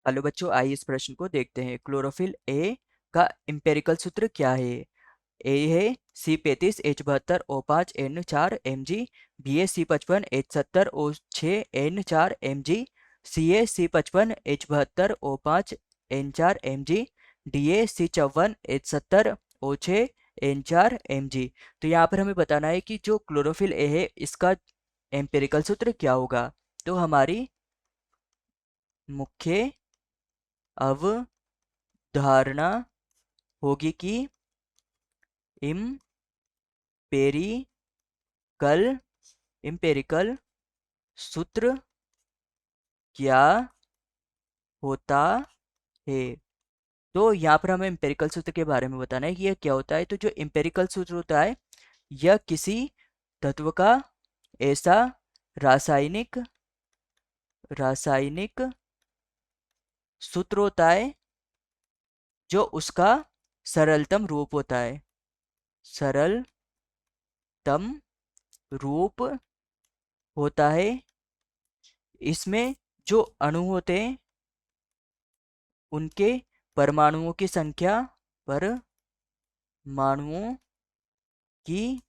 Hello बच्चों, आइए इस प्रश्न को देखते हैं। क्लोरोफिल ए का एम्पिरिकल सूत्र क्या है? ए है C35H72O5N4 Mg, बी है C55H70O6N4 Mg, सी है C55H72O5N4 Mg, डी है C54H70O6N4 Mg। तो यहाँ पर हमें बताना है कि जो क्लोरोफिल ए है इसका एम्पिरिकल सूत्र क्या होगा। तो हमारी मुख्य अवधारणा होगी कि इम्पेरिकल इम्पेरिकल सूत्र क्या होता है। तो यहाँ पर हमें इम्पेरिकल सूत्र के बारे में बताना है कि यह क्या होता है। तो जो इम्पेरिकल सूत्र होता है यह किसी तत्व का ऐसा रासायनिक रासायनिक सूत्र होता है जो उसका सरलतम रूप होता है। सरलतम रूप होता है। इसमें जो अणु होते हैं उनके परमाणुओं की संख्या परमाणुओं की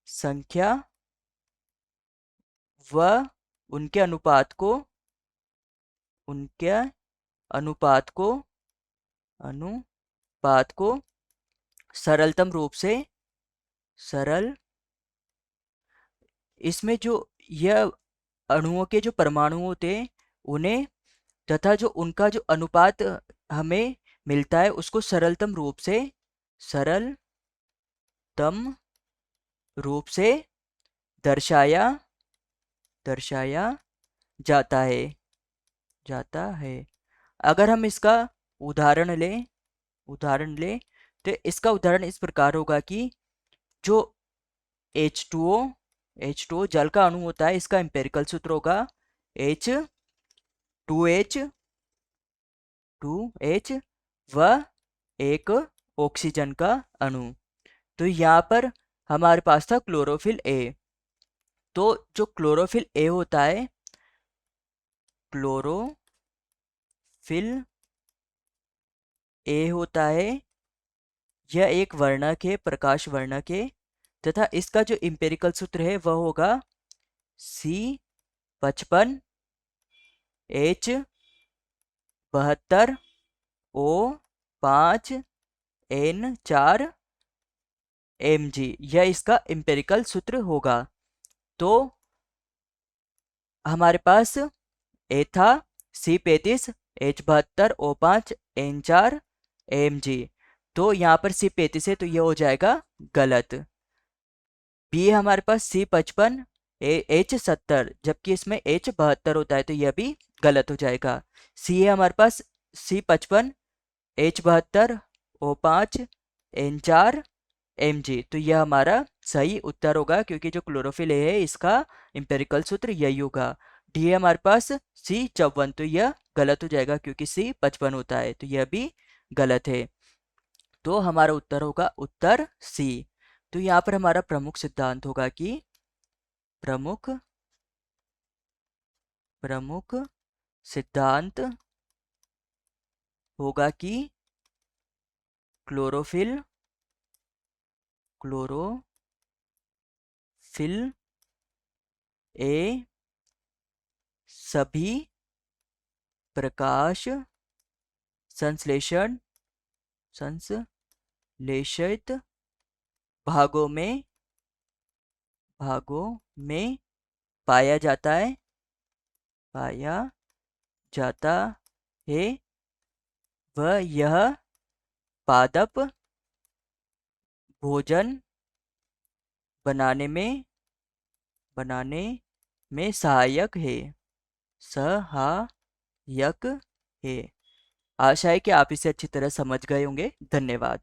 संख्या व उनके उनके अनुपात को अनुपात को सरलतम रूप से सरल इसमें जो यह अणुओं के जो परमाणु होते हैं उन्हें तथा जो उनका जो अनुपात हमें मिलता है उसको सरलतम रूप से दर्शाया जाता है। अगर हम इसका उदाहरण लें तो इसका उदाहरण इस प्रकार होगा कि जो H2O जल का अणु होता है इसका एम्पिरिकल सूत्र होगा H2H व एक ऑक्सीजन का अणु। तो यहाँ पर हमारे पास था क्लोरोफिल ए। तो जो क्लोरोफिल ए होता है, क्लोरोफिल ए होता है यह एक वर्णक है, प्रकाश वर्णक है तथा इसका जो एम्पिरिकल सूत्र है वह होगा C55H72O5N4 Mg। यह इसका एम्पिरिकल सूत्र होगा। तो हमारे पास ए था C35H72O5N4 Mg। तो यहाँ पर C35 है तो यह हो जाएगा गलत। बी है हमारे पास C55H70 जबकि इसमें H72 होता है तो यह भी गलत हो जाएगा। सी है हमारे पास C55H72O5N4 तो यह हमारा सही उत्तर होगा क्योंकि जो क्लोरोफिल है इसका एम्पिरिकल सूत्र यही होगा। डी है हमारे पास C54 तो यह गलत हो जाएगा क्योंकि C55 होता है तो यह भी गलत है। तो हमारा उत्तर होगा उत्तर सी। तो यहाँ पर हमारा प्रमुख सिद्धांत होगा कि प्रमुख सिद्धांत होगा कि क्लोरोफिल ए सभी प्रकाश संश्लेषित भागों में पाया जाता है वह यह पादप भोजन बनाने में सहायक है। आशा है कि आप इसे अच्छी तरह समझ गए होंगे। धन्यवाद।